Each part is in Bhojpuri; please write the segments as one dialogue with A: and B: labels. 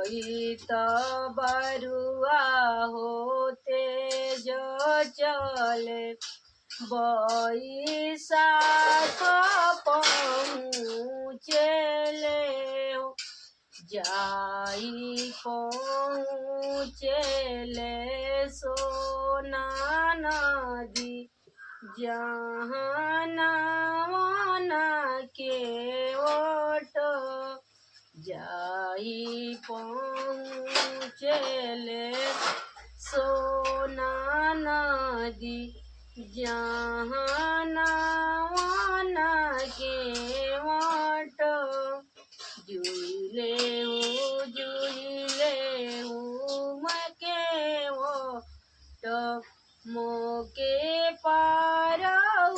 A: चैत बरुआ होते जो चले बैसाख पहुँचले हो जाई पहुँचले सोना नदी जहाँ नावाना के ओट जाई पहुँचले सोना नदी जहाँ नावाना के ओट जुले मके वो तो मोके पार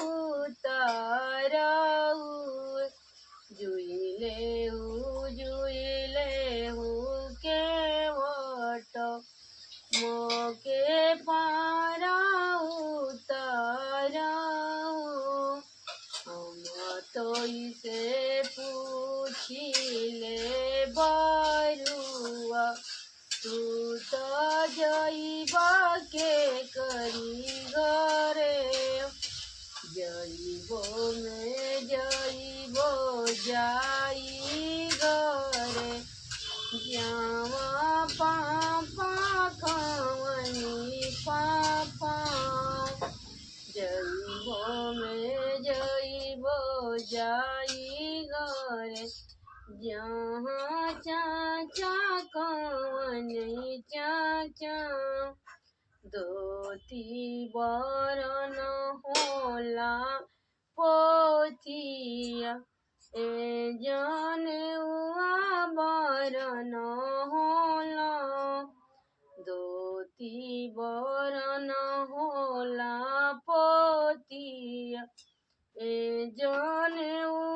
A: उतारऊ जुले के वोट मोके पार उतारऊ हम तो इसे पूछिले बरुआ तू तो जइबा के करी घरे जइबो में जइबो जाई घरे जावा पापा खवनी पापा जइबो में जइबो जाई घरे जहाँ चाचा कवनी चाचा धोती बरन होला पोथिया ए जनेउआ बरन होला धोती बरन होला पोथिया ए जनेउआ